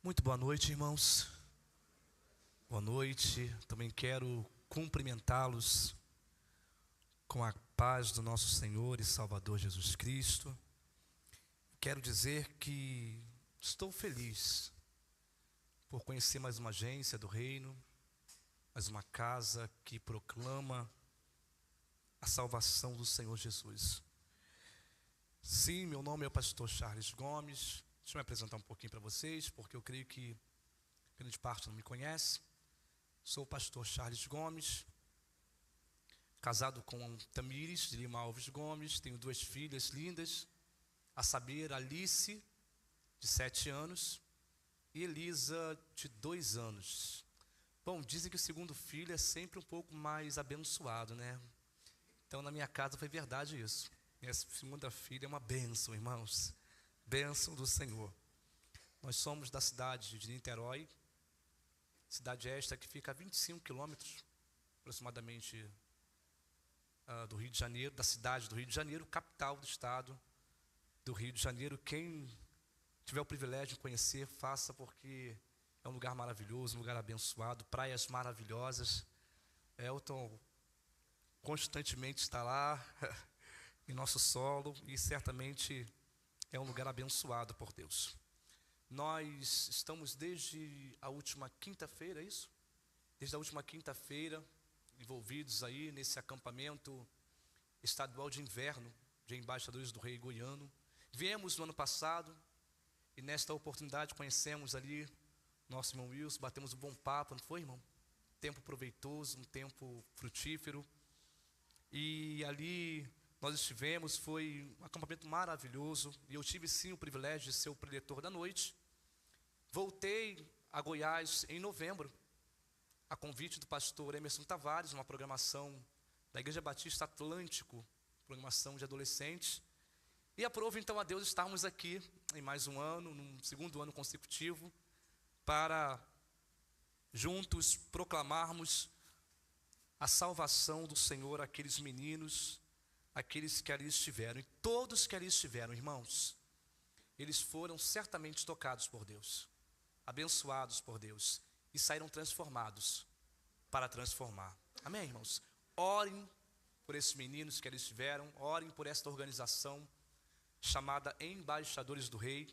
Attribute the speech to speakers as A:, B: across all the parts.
A: Muito boa noite, irmãos. Boa noite. Também quero cumprimentá-los com a paz do nosso Senhor e Salvador Jesus Cristo. Quero dizer que estou feliz por conhecer mais uma agência do Reino, mais uma casa que proclama a salvação do Senhor Jesus. Sim, meu nome é o pastor Charles Gomes. Deixa eu me apresentar um pouquinho para vocês, porque eu creio que grande parte não me conhece. Sou o pastor Charles Gomes, casado com Tamires de Lima Alves Gomes. Tenho duas filhas lindas, a saber, Alice, de 7 anos, e Elisa, de 2 anos. Bom, dizem que o segundo filho é sempre um pouco mais abençoado, né? Então, na minha casa foi verdade isso. Minha segunda filha é uma bênção, irmãos. Bênção do Senhor. Nós somos da cidade de Niterói, cidade esta que fica a 25 quilômetros, aproximadamente, do Rio de Janeiro, da cidade do Rio de Janeiro, capital do estado do Rio de Janeiro. Quem tiver o privilégio de conhecer, faça, porque é um lugar maravilhoso, um lugar abençoado, praias maravilhosas. Elton constantemente está lá, em nosso solo, e certamente é um lugar abençoado por Deus. Nós estamos desde a última quinta-feira, é isso? Desde a última quinta-feira, envolvidos aí nesse acampamento estadual de inverno de embaixadores do Rei Goiano. Viemos no ano passado e nesta oportunidade conhecemos ali nosso irmão Wilson, batemos um bom papo, não foi, irmão? Tempo proveitoso, um tempo frutífero. E ali nós estivemos, foi um acampamento maravilhoso, e eu tive sim o privilégio de ser o preletor da noite. Voltei a Goiás em novembro, a convite do pastor Emerson Tavares, uma programação da Igreja Batista Atlântico, programação de adolescentes. E aprovo então a Deus estarmos aqui em mais um ano, num segundo ano consecutivo, para juntos proclamarmos a salvação do Senhor àqueles meninos, aqueles que ali estiveram. E todos que ali estiveram, irmãos, eles foram certamente tocados por Deus, abençoados por Deus, e saíram transformados para transformar. Amém, irmãos? Orem por esses meninos que ali estiveram, orem por esta organização chamada Embaixadores do Rei,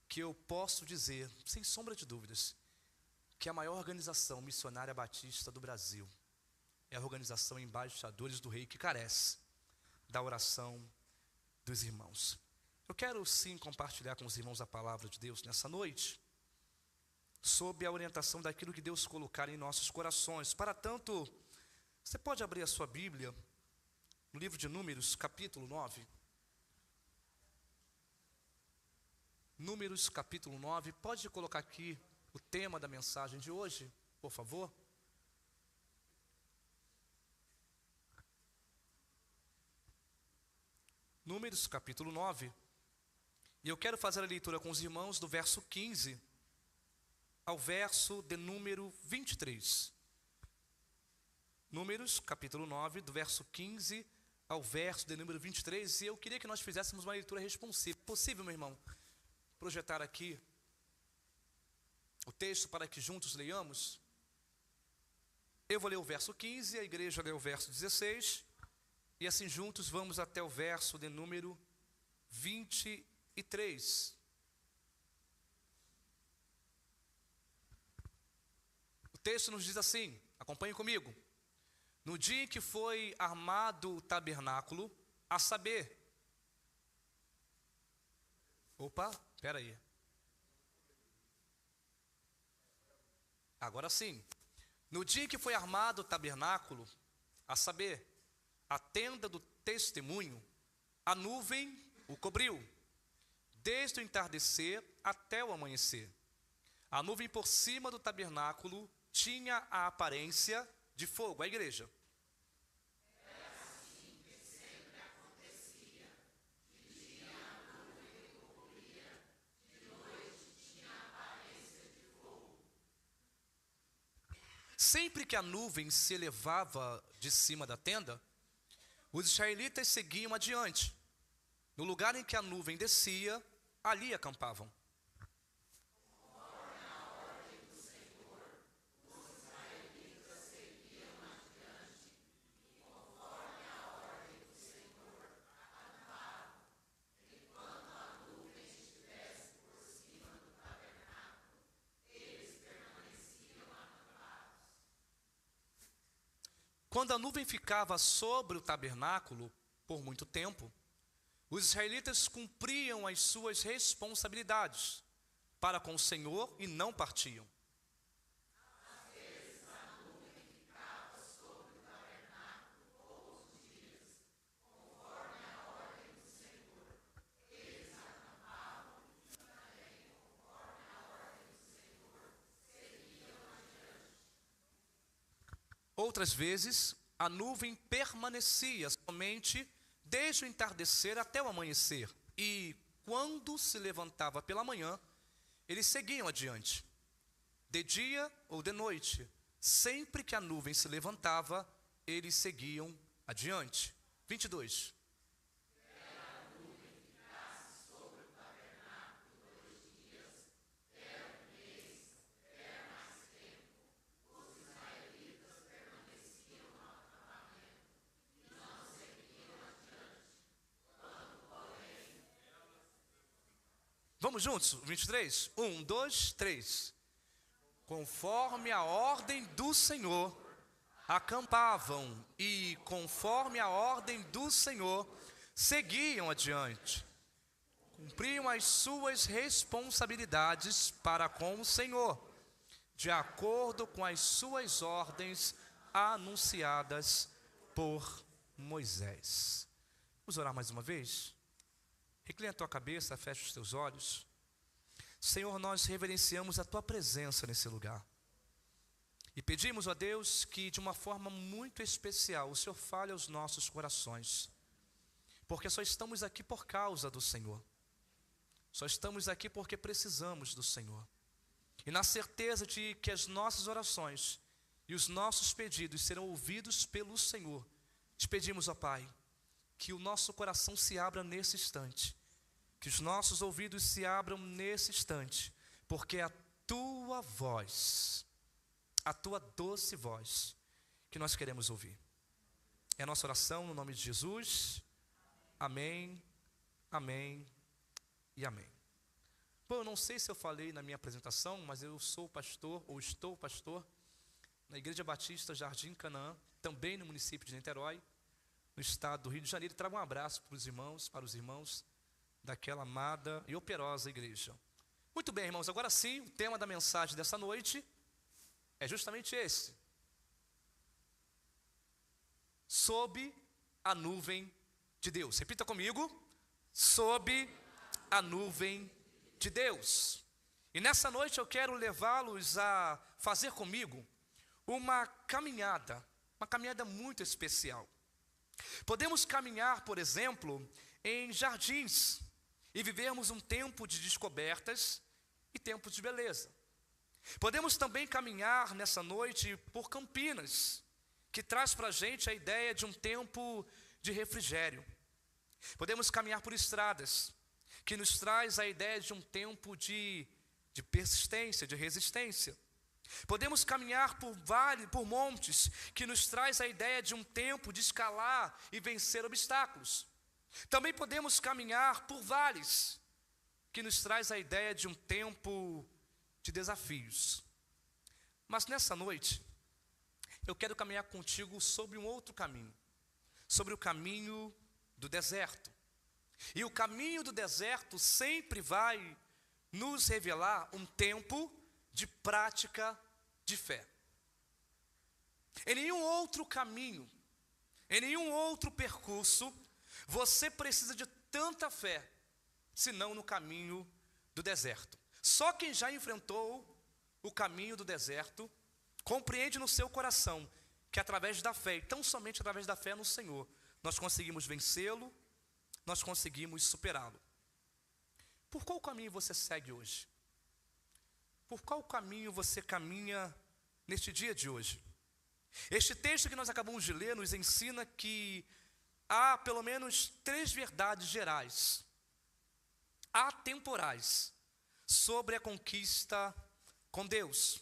A: que eu posso dizer, sem sombra de dúvidas, que é a maior organização missionária batista do Brasil. É a organização Embaixadores do Rei, que carece da oração dos irmãos. Eu quero sim compartilhar com os irmãos a palavra de Deus nessa noite, sob a orientação daquilo que Deus colocar em nossos corações. Para tanto, você pode abrir a sua Bíblia no livro de Números, capítulo 9. Números, capítulo 9. Pode colocar aqui o tema da mensagem de hoje, por favor? Números, capítulo 9. E eu quero fazer a leitura com os irmãos do verso 15 ao verso de número 23. Números, capítulo 9, do verso 15 ao verso de número 23. E eu queria que nós fizéssemos uma leitura responsiva. Possível, meu irmão, projetar aqui o texto para que juntos leiamos? Eu vou ler o verso 15, a igreja lê o verso 16, e assim juntos vamos até o verso de número 23. O texto nos diz assim, acompanhem comigo. No dia em que foi armado o tabernáculo, a saber... Espera aí. Agora sim. No dia em que foi armado o tabernáculo, a saber, a tenda do testemunho, a nuvem o cobriu, desde o entardecer até o amanhecer. A nuvem por cima do tabernáculo tinha a aparência de fogo. A igreja.
B: Era assim que sempre acontecia. De dia a nuvem o cobria, de noite tinha a aparência de fogo.
A: Sempre que a nuvem se elevava de cima da tenda, os israelitas seguiam adiante. No lugar em que a nuvem descia, ali acampavam.
B: Ora,
A: Quando a nuvem ficava sobre o tabernáculo por muito tempo, os israelitas cumpriam as suas responsabilidades para com o Senhor e não partiam.
B: Às vezes a nuvem ficava sobre o tabernáculo poucos dias, conforme a ordem do Senhor. Eles acampavam e também, conforme a ordem do Senhor, seguiam adiante.
A: Outras vezes, a nuvem permanecia somente desde o entardecer até o amanhecer, e quando se levantava pela manhã, eles seguiam adiante. De dia ou de noite, sempre que a nuvem se levantava, eles seguiam adiante. 22. Vamos juntos? 23? 1, 2, 3. Conforme a ordem do Senhor, acampavam e, conforme a ordem do Senhor, seguiam adiante. Cumpriam as suas responsabilidades para com o Senhor, de acordo com as suas ordens anunciadas por Moisés. Vamos orar mais uma vez? Recline a tua cabeça, feche os teus olhos. Senhor, nós reverenciamos a tua presença nesse lugar. E pedimos a Deus que de uma forma muito especial o Senhor fale aos nossos corações. Porque só estamos aqui por causa do Senhor. Só estamos aqui porque precisamos do Senhor. E na certeza de que as nossas orações e os nossos pedidos serão ouvidos pelo Senhor, te pedimos, ó Pai, que o nosso coração se abra nesse instante, que os nossos ouvidos se abram nesse instante, porque é a tua voz, a tua doce voz, que nós queremos ouvir. É a nossa oração no nome de Jesus. Amém, amém e amém. Bom, eu não sei se eu falei na minha apresentação, mas eu sou pastor, ou estou pastor, na Igreja Batista Jardim Canaã, também no município de Niterói, no estado do Rio de Janeiro. Trago um abraço para os irmãos daquela amada e operosa igreja. Muito bem, irmãos, agora sim, o tema da mensagem dessa noite é justamente esse: sob a nuvem de Deus. Repita comigo: sob a nuvem de Deus. E nessa noite eu quero levá-los a fazer comigo uma caminhada muito especial. Podemos caminhar, por exemplo, em jardins e vivermos um tempo de descobertas e tempo de beleza. Podemos também caminhar nessa noite por Campinas, que traz para a gente a ideia de um tempo de refrigério. Podemos caminhar por estradas, que nos traz a ideia de um tempo de persistência, de resistência. Podemos caminhar por vales, por montes, que nos traz a ideia de um tempo de escalar e vencer obstáculos. Também podemos caminhar por vales, que nos traz a ideia de um tempo de desafios. Mas nessa noite, eu quero caminhar contigo sobre um outro caminho, sobre o caminho do deserto. E o caminho do deserto sempre vai nos revelar um tempo de prática de fé. Em nenhum outro caminho, em nenhum outro percurso, você precisa de tanta fé, senão no caminho do deserto. Só quem já enfrentou o caminho do deserto compreende no seu coração que através da fé, e tão somente através da fé no Senhor, nós conseguimos vencê-lo, nós conseguimos superá-lo. Por qual caminho você segue hoje? Por qual caminho você caminha neste dia de hoje? Este texto que nós acabamos de ler nos ensina que há pelo menos 3 verdades gerais, atemporais, sobre a conquista com Deus.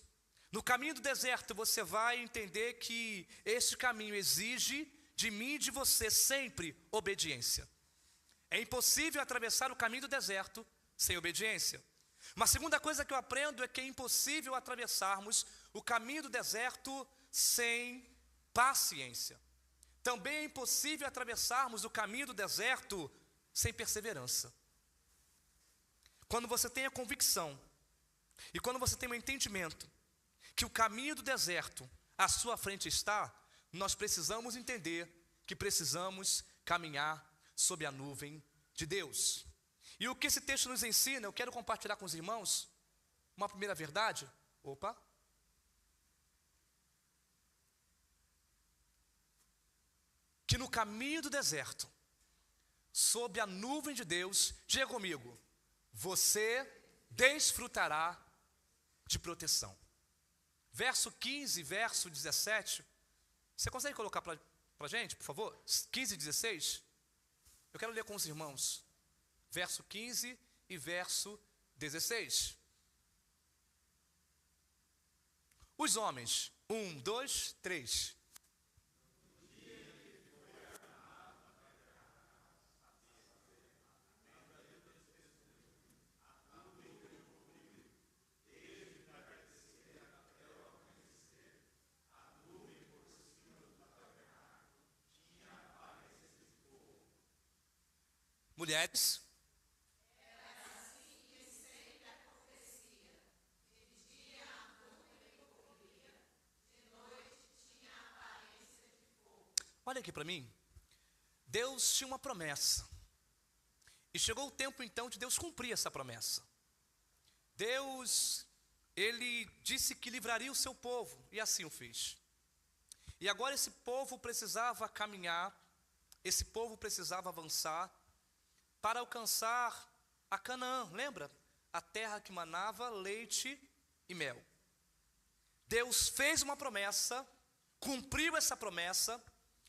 A: No caminho do deserto você vai entender que este caminho exige de mim e de você sempre obediência. É impossível atravessar o caminho do deserto sem obediência. Uma segunda coisa que eu aprendo é que é impossível atravessarmos o caminho do deserto sem paciência. Também é impossível atravessarmos o caminho do deserto sem perseverança. Quando você tem a convicção e quando você tem o entendimento que o caminho do deserto à sua frente está, nós precisamos entender que precisamos caminhar sob a nuvem de Deus. E o que esse texto nos ensina, eu quero compartilhar com os irmãos uma primeira verdade. Que no caminho do deserto, sob a nuvem de Deus, diga comigo, você desfrutará de proteção. Verso 15, verso 17, você consegue colocar para a gente, por favor? 15 e 16, eu quero ler com os irmãos, verso 15 e verso 16. Os homens, 1, 2, 3. Mulheres, olha aqui para mim. Deus tinha uma promessa, e chegou o tempo então de Deus cumprir essa promessa. Deus, Ele disse que livraria o seu povo, e assim o fez. E agora esse povo precisava caminhar, esse povo precisava avançar, para alcançar a Canaã, lembra? A terra que manava leite e mel. Deus fez uma promessa, cumpriu essa promessa,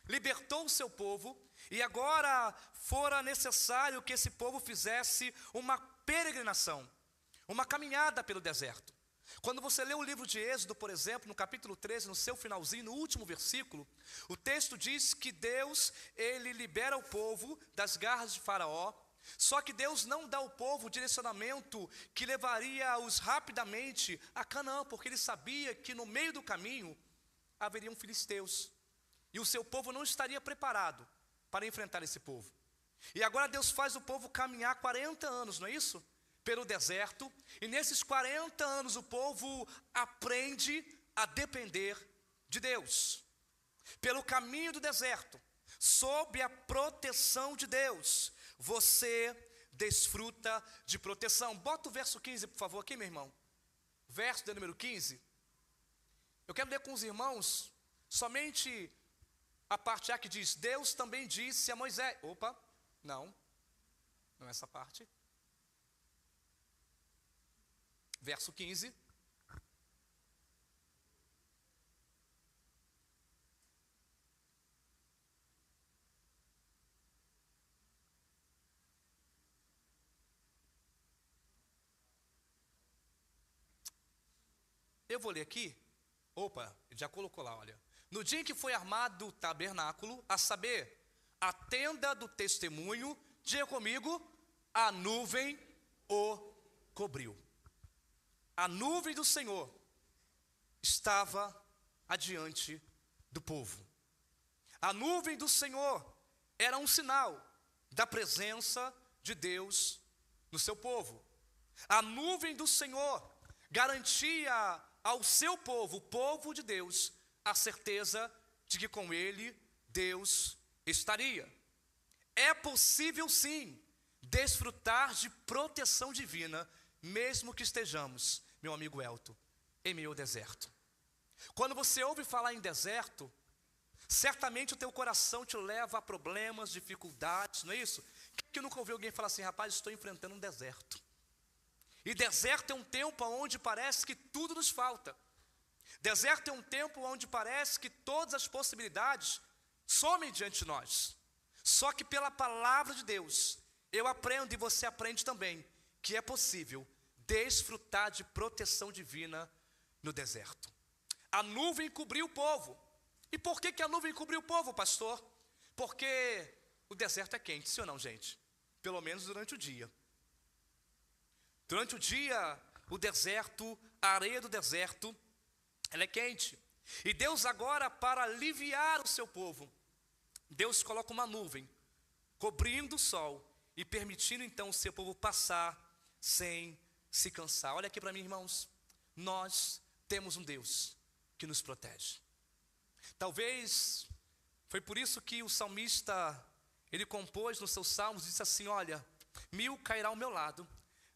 A: libertou o seu povo, e agora fora necessário que esse povo fizesse uma peregrinação, uma caminhada pelo deserto. Quando você lê o livro de Êxodo, por exemplo, no capítulo 13, no seu finalzinho, no último versículo, o texto diz que Deus, Ele libera o povo das garras de Faraó, só que Deus não dá ao povo o direcionamento que levaria-os rapidamente a Canaã, porque Ele sabia que no meio do caminho haveriam filisteus, e o seu povo não estaria preparado para enfrentar esse povo. E agora Deus faz o povo caminhar 40 anos, não é isso? Pelo deserto, e nesses 40 anos o povo aprende a depender de Deus. Pelo caminho do deserto, sob a proteção de Deus, você desfruta de proteção. Bota o verso 15, por favor, aqui, meu irmão. Verso de número 15. Eu quero ler com os irmãos somente a parte A que diz: Deus também disse a Moisés. Não é essa parte. Verso 15. Eu vou ler aqui. Já colocou lá, olha. No dia em que foi armado o tabernáculo, a saber, a tenda do testemunho, diga comigo, a nuvem o cobriu. A nuvem do Senhor estava adiante do povo. A nuvem do Senhor era um sinal da presença de Deus no seu povo. A nuvem do Senhor garantia ao seu povo, o povo de Deus, a certeza de que com ele Deus estaria. É possível sim desfrutar de proteção divina, mesmo que estejamos, meu amigo Elton, em meio ao deserto. Quando você ouve falar em deserto, certamente o teu coração te leva a problemas, dificuldades, não é isso? Quem que nunca ouviu alguém falar assim: rapaz, estou enfrentando um deserto? E deserto é um tempo onde parece que tudo nos falta. Deserto é um tempo onde parece que todas as possibilidades somem diante de nós. Só que pela palavra de Deus, eu aprendo e você aprende também, que é possível desfrutar de proteção divina no deserto. A nuvem cobriu o povo. E por que a nuvem cobriu o povo, pastor? Porque o deserto é quente, sim ou não, gente? Pelo menos durante o dia. Durante o dia, o deserto, a areia do deserto, ela é quente. E Deus agora, para aliviar o seu povo, Deus coloca uma nuvem, cobrindo o sol e permitindo então o seu povo passar sem se cansar. Olha aqui para mim, irmãos, nós temos um Deus que nos protege. Talvez foi por isso que o salmista, ele compôs nos seus salmos, disse assim: olha, 1000 cairá ao meu lado,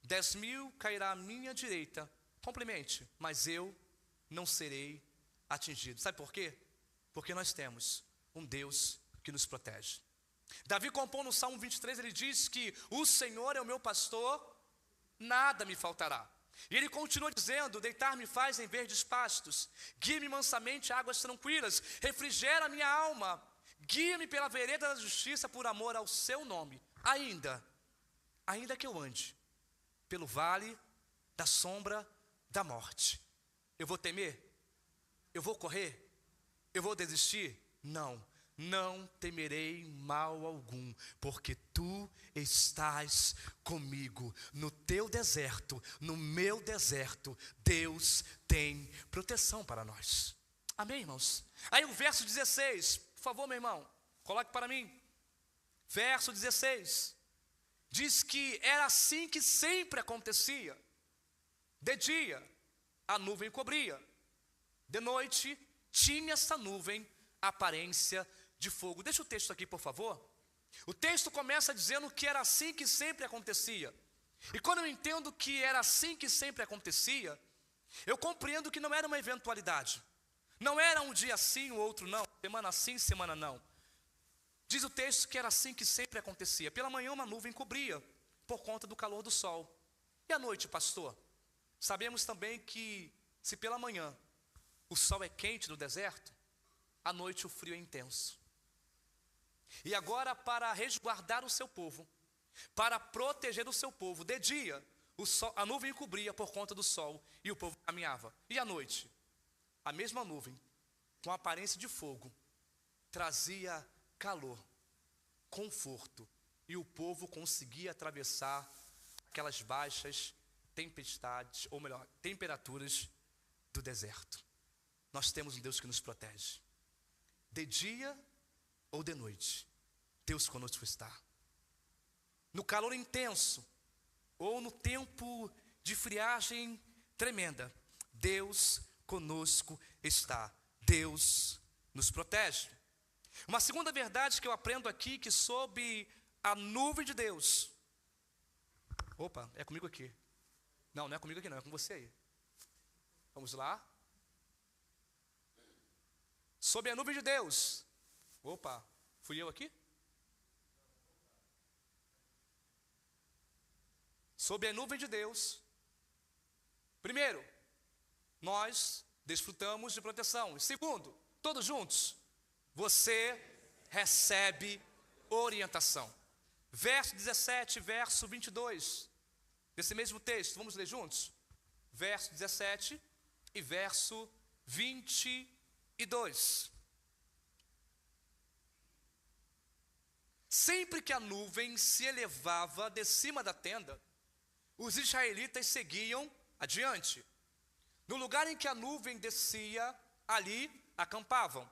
A: 10.000 cairá à minha direita, complemente, mas eu não serei atingido. Sabe por quê? Porque nós temos um Deus que nos protege. Davi compõe no Salmo 23, ele diz que o Senhor é o meu pastor, nada me faltará. E ele continua dizendo: deitar-me faz em verdes pastos, guia-me mansamente a águas tranquilas, refrigera a minha alma, guia-me pela vereda da justiça por amor ao seu nome. Ainda que eu ande pelo vale da sombra da morte, eu vou temer? Eu vou correr? Eu vou desistir? Não temerei mal algum, porque tu estás comigo. No teu deserto, no meu deserto, Deus tem proteção para nós. Amém, irmãos? Aí o verso 16, por favor, meu irmão, coloque para mim. Verso 16, diz que era assim que sempre acontecia. De dia, a nuvem cobria. De noite, tinha essa nuvem aparência de fogo. Deixa o texto aqui, por favor. O texto começa dizendo que era assim que sempre acontecia. E quando eu entendo que era assim que sempre acontecia, eu compreendo que não era uma eventualidade. Não era um dia sim, o outro não, semana sim, semana não. Diz o texto que era assim que sempre acontecia. Pela manhã uma nuvem cobria, por conta do calor do sol. E à noite, pastor? Sabemos também que se pela manhã o sol é quente no deserto, à noite o frio é intenso. E agora, para resguardar o seu povo, para proteger o seu povo, de dia a nuvem cobria por conta do sol e o povo caminhava. E à noite, a mesma nuvem, com aparência de fogo, trazia calor, conforto, e o povo conseguia atravessar aquelas baixas tempestades, ou melhor, temperaturas do deserto. Nós temos um Deus que nos protege. De dia ou de noite, Deus conosco está. No calor intenso, ou no tempo de friagem tremenda, Deus conosco está. Deus nos protege. Uma segunda verdade que eu aprendo aqui, que sob a nuvem de Deus... Opa, é comigo aqui. Não é comigo aqui não, é com você aí. Vamos lá. Sob a nuvem de Deus. Opa, fui eu aqui? Sob a nuvem de Deus. Primeiro, nós desfrutamos de proteção. E segundo, todos juntos, você recebe orientação. Verso 17, verso 22, desse mesmo texto, vamos ler juntos? Verso 17 e verso 22. Sempre que a nuvem se elevava de cima da tenda, os israelitas seguiam adiante. No lugar em que a nuvem descia, ali acampavam.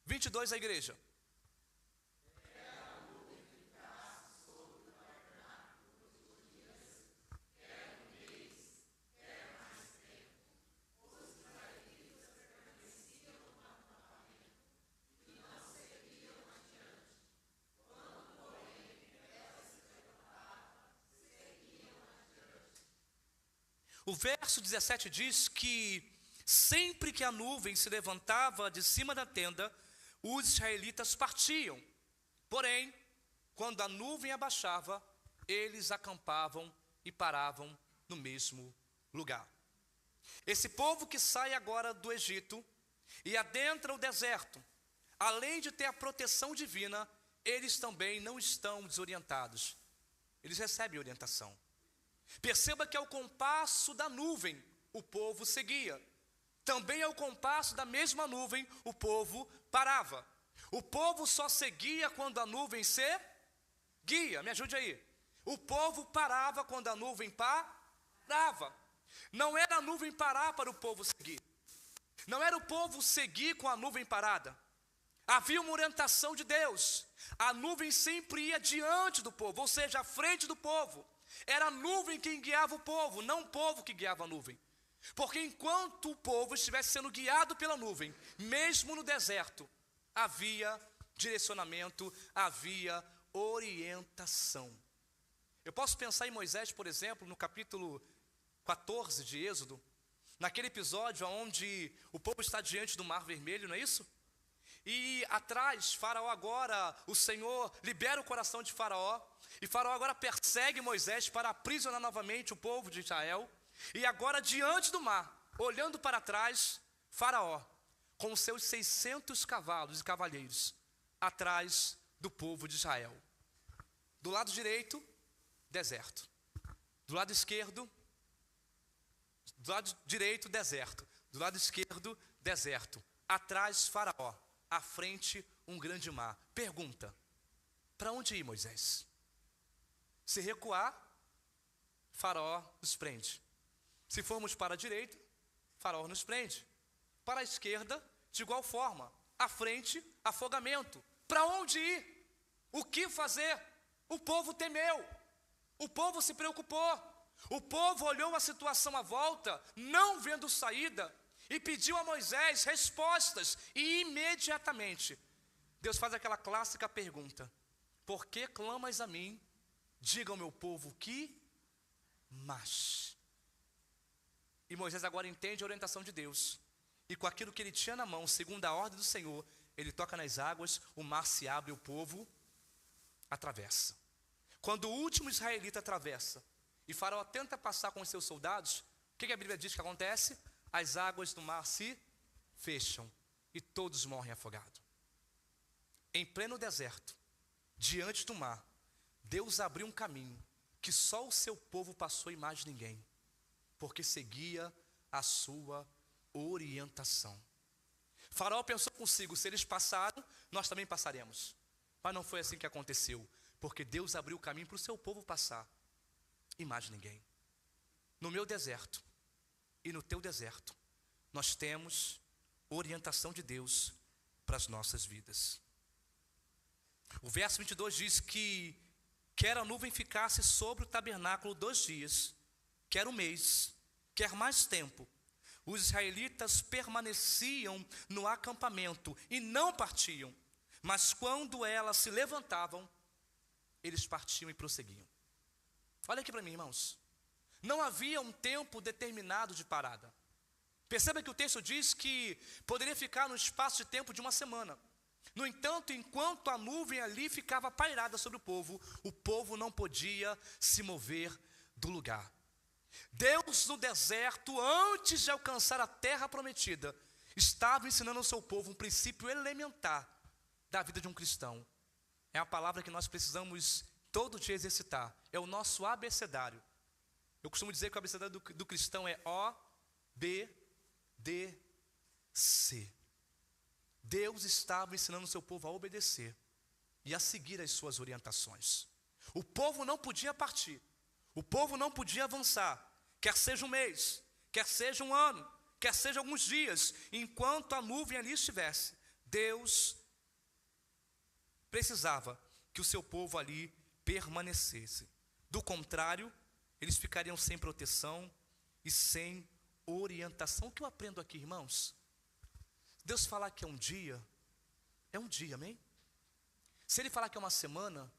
A: 22 a igreja. O verso 17 diz que sempre que a nuvem se levantava de cima da tenda, os israelitas partiam. Porém, quando a nuvem abaixava, eles acampavam e paravam no mesmo lugar. Esse povo que sai agora do Egito e adentra o deserto, além de ter a proteção divina, eles também não estão desorientados. Eles recebem orientação. Perceba que ao compasso da nuvem o povo seguia. Também ao compasso da mesma nuvem o povo parava. O povo só seguia quando a nuvem se guia. Me ajude aí. O povo parava quando a nuvem parava. Não era a nuvem parar para o povo seguir. Não era o povo seguir com a nuvem parada. Havia uma orientação de Deus. A nuvem sempre ia diante do povo, ou seja, à frente do povo. Era a nuvem quem guiava o povo, não o povo que guiava a nuvem. Porque enquanto o povo estivesse sendo guiado pela nuvem, mesmo no deserto, havia direcionamento, havia orientação. Eu posso pensar em Moisés, por exemplo, no capítulo 14 de Êxodo, naquele episódio onde o povo está diante do Mar Vermelho, não é isso? E atrás, Faraó agora, o Senhor libera o coração de Faraó, e Faraó agora persegue Moisés para aprisionar novamente o povo de Israel. E agora diante do mar, olhando para trás, Faraó, com seus 600 cavalos e cavalheiros, atrás do povo de Israel. Do lado direito, deserto. Do lado esquerdo, do lado direito, deserto. Do lado esquerdo, deserto. Atrás, Faraó. À frente, um grande mar. Pergunta: para onde ir, Moisés? Se recuar, Faraó nos prende. Se formos para a direita, Faraó nos prende. Para a esquerda, de igual forma. À frente, afogamento. Para onde ir? O que fazer? O povo temeu. O povo se preocupou. O povo olhou a situação à volta, não vendo saída, e pediu a Moisés respostas. E imediatamente, Deus faz aquela clássica pergunta: por que clamas a mim? Diga ao meu povo que mas. E Moisés agora entende a orientação de Deus. E com aquilo que ele tinha na mão, segundo a ordem do Senhor, ele toca nas águas, o mar se abre e o povo atravessa. Quando o último israelita atravessa, e Faraó tenta passar com os seus soldados, o que a Bíblia diz que acontece? As águas do mar se fecham e todos morrem afogados. Em pleno deserto, diante do mar, Deus abriu um caminho que só o seu povo passou e mais ninguém, porque seguia a sua orientação. Faraó pensou consigo: se eles passaram, nós também passaremos. Mas não foi assim que aconteceu, porque Deus abriu o caminho para o seu povo passar e mais ninguém. No meu deserto e no teu deserto, nós temos orientação de Deus para as nossas vidas. O verso 22 diz que quer a nuvem ficasse sobre o tabernáculo 2 dias, quer um mês, quer mais tempo, os israelitas permaneciam no acampamento e não partiam, mas quando elas se levantavam, eles partiam e prosseguiam. Olha aqui para mim, irmãos. Não havia um tempo determinado de parada. Perceba que o texto diz que poderia ficar no espaço de tempo de uma semana. No entanto, enquanto a nuvem ali ficava pairada sobre o povo não podia se mover do lugar. Deus no deserto, antes de alcançar a terra prometida, estava ensinando ao seu povo um princípio elementar da vida de um cristão. É a palavra que nós precisamos todo dia exercitar. É o nosso abecedário. Eu costumo dizer que o abecedário do cristão é O-B-D-C. Deus estava ensinando o seu povo a obedecer e a seguir as suas orientações. O povo não podia partir. O povo não podia avançar. Quer seja um mês, quer seja um ano, quer seja alguns dias, enquanto a nuvem ali estivesse, Deus precisava que o seu povo ali permanecesse. Do contrário, eles ficariam sem proteção e sem orientação. O que eu aprendo aqui, irmãos? Deus falar que é um dia, amém? Se Ele falar que é uma semana,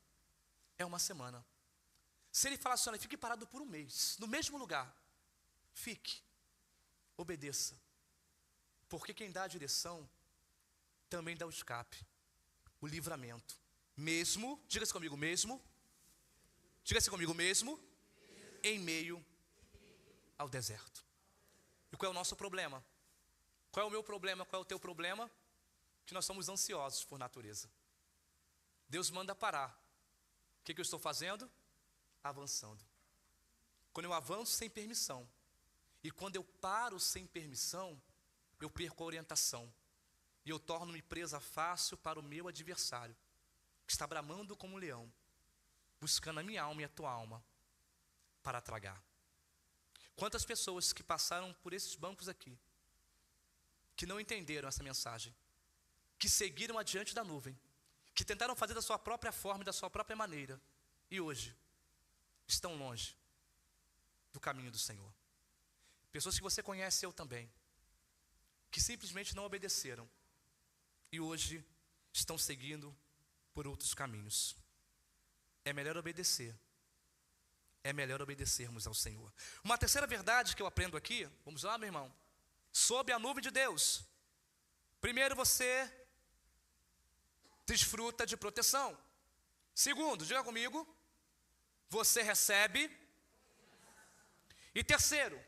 A: é uma semana. Se Ele falar assim: olha, fique parado por um mês, no mesmo lugar, fique, obedeça. Porque quem dá a direção, também dá o escape, o livramento. Mesmo, diga-se comigo, mesmo, diga-se comigo, mesmo, em meio ao deserto. E qual é o nosso problema? Qual é o meu problema? Qual é o teu problema? Que nós somos ansiosos por natureza. Deus manda parar. O que eu estou fazendo? Avançando. Quando eu avanço sem permissão, e quando eu paro sem permissão, eu perco a orientação. E eu torno-me presa fácil para o meu adversário, que está bramando como um leão, buscando a minha alma e a tua alma para tragar. Quantas pessoas que passaram por esses bancos aqui, que não entenderam essa mensagem, que seguiram adiante da nuvem, que tentaram fazer da sua própria forma e da sua própria maneira, e hoje estão longe do caminho do Senhor. Pessoas que você conhece, eu também, que simplesmente não obedeceram e hoje estão seguindo por outros caminhos. É melhor obedecer. É melhor obedecermos ao Senhor. Uma terceira verdade que eu aprendo aqui, vamos lá, meu irmão. Sob a nuvem de Deus, primeiro, você desfruta de proteção. Segundo, diga comigo, você recebe. E terceiro,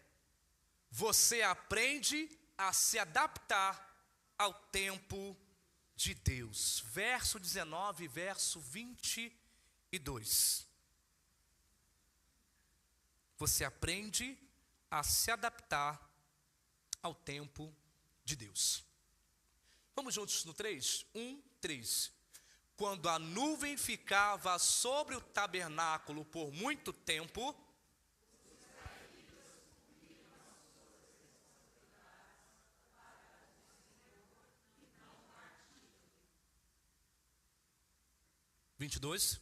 A: você aprende a se adaptar ao tempo de Deus. Verso 19, verso 22. Você aprende a se adaptar ao tempo de Deus. Vamos juntos no 3? 1, 3. Quando a nuvem ficava sobre o tabernáculo por muito tempo, 22.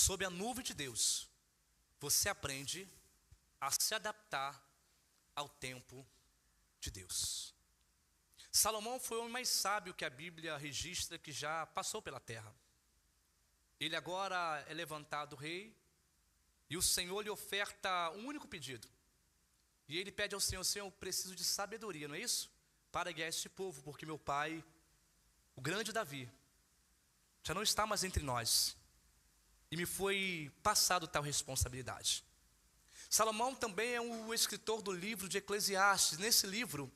A: Sob a nuvem de Deus, você aprende a se adaptar ao tempo de Deus. Salomão foi o homem mais sábio que a Bíblia registra, que já passou pela terra. Ele agora é levantado rei, e o Senhor lhe oferta um único pedido. E ele pede ao Senhor: Senhor, eu preciso de sabedoria, não é isso? Para guiar este povo, porque meu pai, o grande Davi, já não está mais entre nós. E me foi passado tal responsabilidade. Salomão também é o escritor do livro de Eclesiastes. Nesse livro,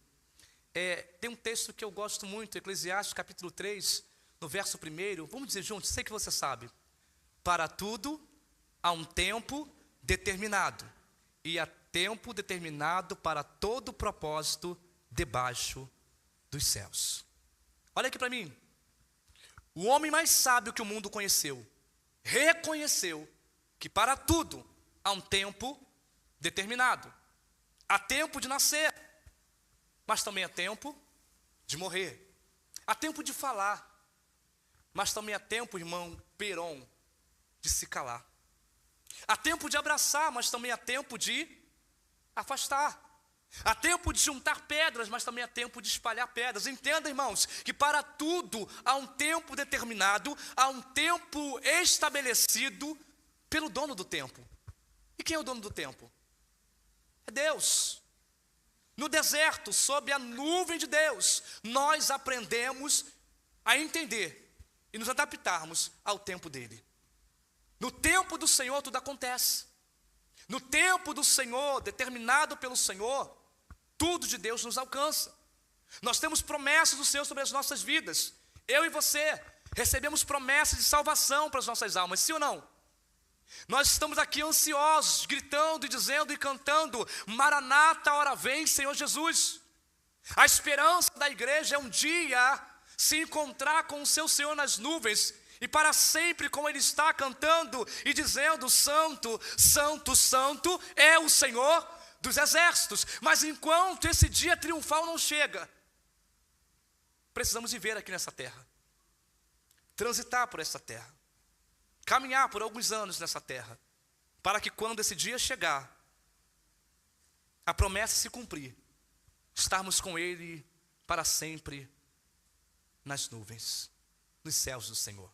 A: tem um texto que eu gosto muito, Eclesiastes capítulo 3, no verso 1. Vamos dizer juntos, sei que você sabe. Para tudo há um tempo determinado, e há tempo determinado para todo propósito debaixo dos céus. Olha aqui para mim. O homem mais sábio que o mundo conheceu reconheceu que para tudo há um tempo determinado. Há tempo de nascer, mas também há tempo de morrer. Há tempo de falar, mas também há tempo, irmão Peron, de se calar. Há tempo de abraçar, mas também há tempo de afastar. Há tempo de juntar pedras, mas também há tempo de espalhar pedras. Entenda, irmãos, que para tudo há um tempo determinado, há um tempo estabelecido pelo dono do tempo. E quem é o dono do tempo? É Deus. No deserto, sob a nuvem de Deus, nós aprendemos a entender e nos adaptarmos ao tempo dele. No tempo do Senhor tudo acontece. No tempo do Senhor, determinado pelo Senhor, tudo de Deus nos alcança. Nós temos promessas do Senhor sobre as nossas vidas. Eu e você recebemos promessas de salvação para as nossas almas, sim ou não? Nós estamos aqui ansiosos, gritando e dizendo e cantando: Maranata, hora vem, Senhor Jesus. A esperança da igreja é um dia se encontrar com o seu Senhor nas nuvens, e para sempre, como ele está cantando e dizendo: Santo, Santo, Santo é o Senhor dos exércitos. Mas enquanto esse dia triunfal não chega, precisamos viver aqui nessa terra, transitar por essa terra, caminhar por alguns anos nessa terra, para que quando esse dia chegar, a promessa se cumprir, estarmos com ele para sempre nas nuvens, nos céus do Senhor.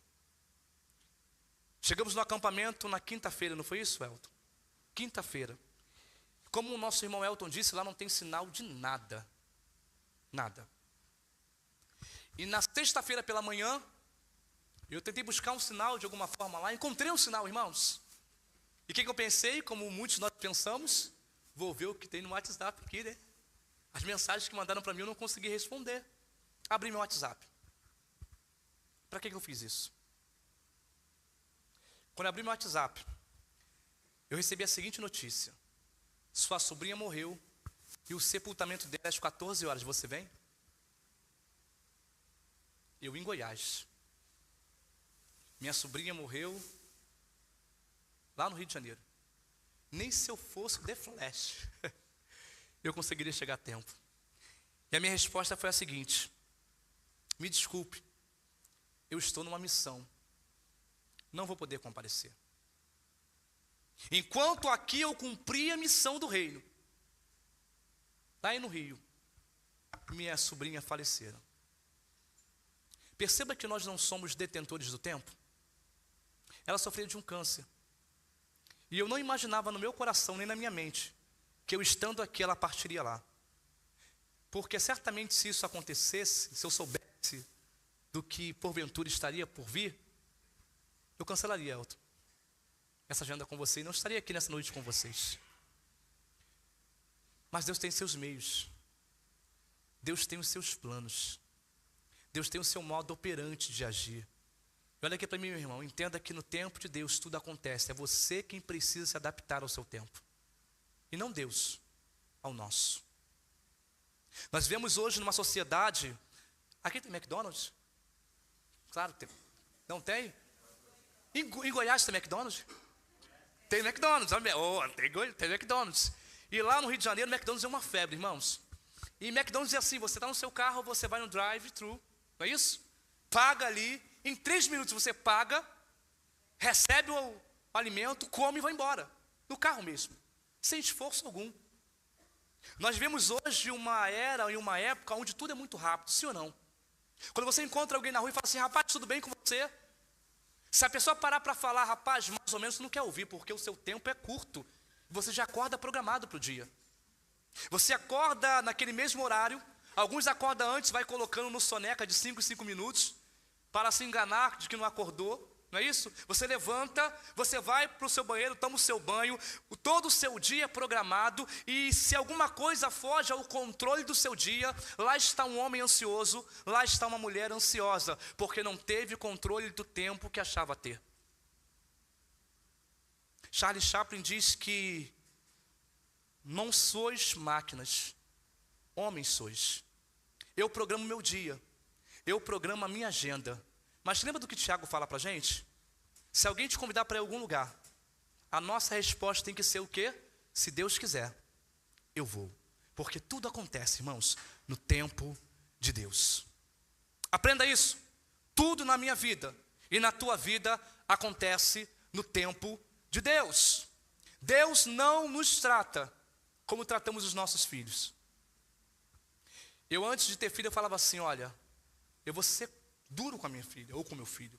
A: Chegamos no acampamento na quinta-feira, não foi isso, Elton? Quinta-feira. Como o nosso irmão Elton disse, lá não tem sinal de nada. Nada. E na sexta-feira pela manhã, eu tentei buscar um sinal de alguma forma lá, encontrei um sinal, irmãos. E o que eu pensei, como muitos nós pensamos? Vou ver o que tem no WhatsApp aqui, né? As mensagens que mandaram para mim eu não consegui responder. Abri meu WhatsApp. Para que eu fiz isso? Quando eu abri meu WhatsApp, eu recebi a seguinte notícia: sua sobrinha morreu e o sepultamento dela é às 14 horas, você vem? Eu em Goiás. Minha sobrinha morreu lá no Rio de Janeiro. Nem se eu fosse de flash eu conseguiria chegar a tempo. E a minha resposta foi a seguinte: me desculpe, eu estou numa missão, não vou poder comparecer. Enquanto aqui eu cumpri a missão do reino, lá aí no Rio, minha sobrinha faleceram. Perceba que nós não somos detentores do tempo. Ela sofreu de um câncer. E eu não imaginava no meu coração, nem na minha mente, que eu estando aqui, ela partiria lá. Porque certamente se isso acontecesse, se eu soubesse do que porventura estaria por vir, eu cancelaria, Elton, essa agenda com você e não estaria aqui nessa noite com vocês. Mas Deus tem seus meios. Deus tem os seus planos. Deus tem o seu modo operante de agir. E olha aqui para mim, meu irmão, entenda que no tempo de Deus tudo acontece. É você quem precisa se adaptar ao seu tempo. E não Deus ao nosso. Nós vivemos hoje numa sociedade... Aqui tem McDonald's? Claro, tem. Não tem? Em Goiás tem McDonald's? Tem McDonald's. Tem McDonald's. E lá no Rio de Janeiro, McDonald's é uma febre, irmãos. E McDonald's é assim, você está no seu carro, você vai no drive-thru, não é isso? Paga ali, em 3 minutos você paga, recebe o alimento, come e vai embora. No carro mesmo, sem esforço algum. Nós vivemos hoje uma era e uma época onde tudo é muito rápido, sim ou não? Quando você encontra alguém na rua e fala assim: rapaz, tudo bem com você? Se a pessoa parar para falar, rapaz, mais ou menos, você não quer ouvir, porque o seu tempo é curto. Você já acorda programado para o dia. Você acorda naquele mesmo horário. Alguns acordam antes, vai colocando no soneca de 5 em 5 minutos, para se enganar de que não acordou. Não é isso? Você levanta, você vai para o seu banheiro, toma o seu banho, todo o seu dia é programado, e se alguma coisa foge ao controle do seu dia, lá está um homem ansioso, lá está uma mulher ansiosa, porque não teve controle do tempo que achava ter. Charles Chaplin diz que não sois máquinas, homens sois. Eu programo meu dia, eu programo a minha agenda. Mas lembra do que Tiago fala para a gente? Se alguém te convidar para ir a algum lugar, a nossa resposta tem que ser o quê? Se Deus quiser, eu vou. Porque tudo acontece, irmãos, no tempo de Deus. Aprenda isso. Tudo na minha vida e na tua vida acontece no tempo de Deus. Deus não nos trata como tratamos os nossos filhos. Eu antes de ter filho, eu falava assim: olha, eu vou ser duro com a minha filha, ou com meu filho.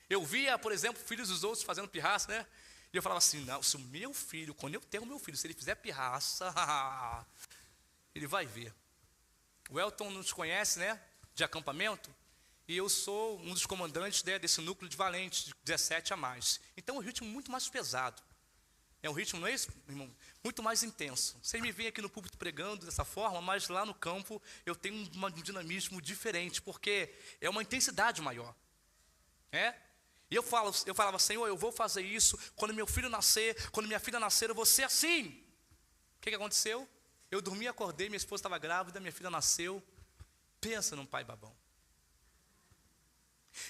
A: Eu via, por exemplo, filhos dos outros fazendo pirraça, né? E eu falava assim: não, se o meu filho, quando eu tenho o meu filho, se ele fizer pirraça, ele vai ver. O Elton nos conhece, né? De acampamento. E eu sou um dos comandantes, né, desse núcleo de valentes, de 17 a mais. Então é um ritmo muito mais pesado. É um ritmo, não é isso, irmão? Muito mais intenso. Vocês me veem aqui no púlpito pregando dessa forma, mas lá no campo eu tenho um dinamismo diferente, porque é uma intensidade maior. E eu falava: Senhor, eu vou fazer isso, quando meu filho nascer, quando minha filha nascer, eu vou ser assim. O que aconteceu? Eu dormi, acordei, minha esposa estava grávida, minha filha nasceu. Pensa num pai babão.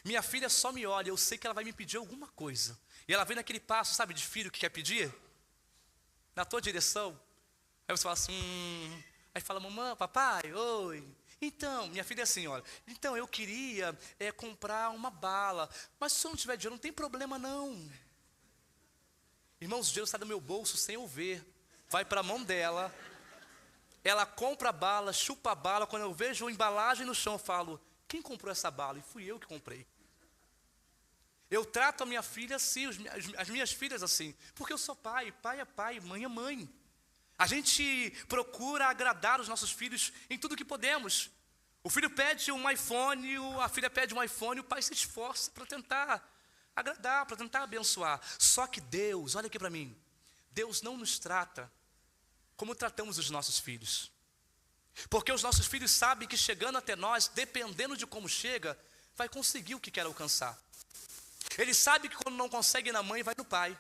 A: Minha filha só me olha, eu sei que ela vai me pedir alguma coisa. E ela vem naquele passo, sabe, de filho que quer pedir? Na tua direção. Aí você fala assim, aí fala: mamãe, papai, oi. Então, minha filha é assim, olha. Então, eu queria comprar uma bala. Mas se eu não tiver dinheiro, não tem problema não. Irmãos, o dinheiro sai do meu bolso sem eu ver. Vai para a mão dela. Ela compra a bala, chupa a bala. Quando eu vejo a embalagem no chão, eu falo: quem comprou essa bala? E fui eu que comprei. Eu trato a minha filha assim, as minhas filhas assim, porque eu sou pai, pai é pai, mãe é mãe. A gente procura agradar os nossos filhos em tudo que podemos. O filho pede um iPhone, a filha pede um iPhone, o pai se esforça para tentar agradar, para tentar abençoar. Só que Deus, olha aqui para mim, Deus não nos trata como tratamos os nossos filhos. Porque os nossos filhos sabem que chegando até nós, dependendo de como chega, vai conseguir o que quer alcançar. Ele sabe que quando não consegue na mãe, vai no pai.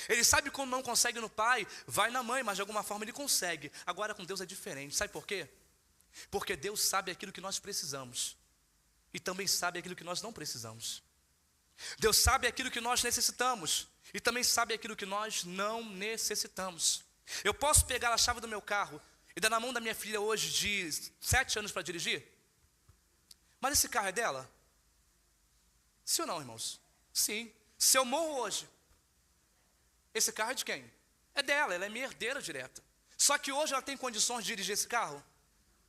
A: Ele sabe quando não consegue no pai, vai na mãe, mas de alguma forma ele consegue. Agora com Deus é diferente, sabe por quê? Porque Deus sabe aquilo que nós precisamos e também sabe aquilo que nós não precisamos. Deus sabe aquilo que nós necessitamos e também sabe aquilo que nós não necessitamos. Eu posso pegar a chave do meu carro e dar na mão da minha filha hoje de 7 anos para dirigir? Mas esse carro é dela? Sim ou não, irmãos? Sim. Se eu morro hoje, esse carro é de quem? É dela, ela é minha herdeira direta. Só que hoje ela tem condições de dirigir esse carro?